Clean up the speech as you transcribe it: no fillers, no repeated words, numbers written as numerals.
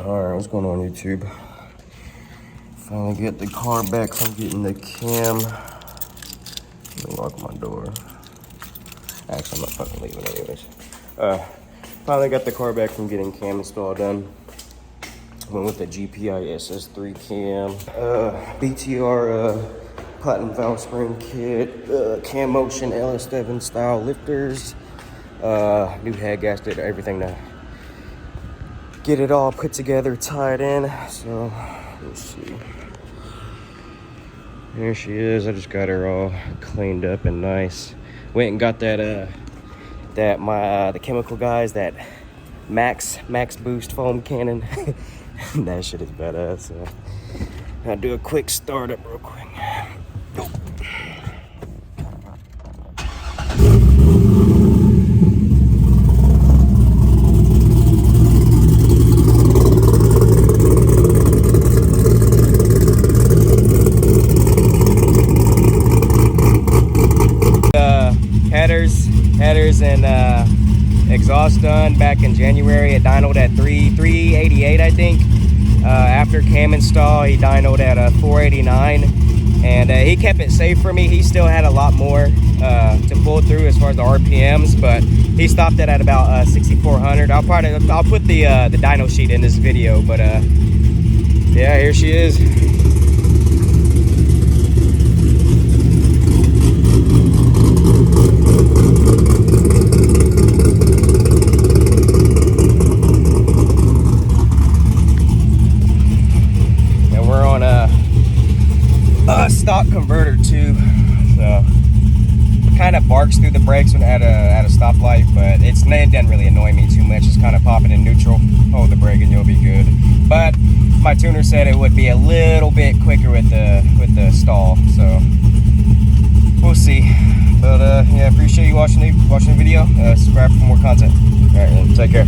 Alright, what's going on YouTube? Finally get the car back from getting the cam. Let me lock my door. Actually, I'm not fucking leaving anyways. Finally got the car back from getting cam install done. Went with the GPI SS3 Cam. BTR platinum valve spring kit. Cam Motion LS7 style lifters. New head gasket, everything to get it all put together, tied in. So let's see. There she is. I just got her all cleaned up and nice. Went and got that the chemical guys, that max boost foam cannon. That shit is badass. So I'll do a quick startup real quick. Headers and exhaust done back in January. It dynoed at 388, I think. After cam install, he dynoed at 489, and he kept it safe for me. He still had a lot more to pull through as far as the RPMs, but he stopped it at about 6,400. I'll put the dyno sheet in this video, but yeah, here she is. Stock converter too, so it kind of barks through the brakes when at a stoplight, but it doesn't really annoy me too much. Just kind of pop it in neutral, hold the brake, and you'll be good. But my tuner said it would be a little bit quicker with the stall, so we'll see. But yeah, appreciate you watching the video. Subscribe for more content. All right, take care.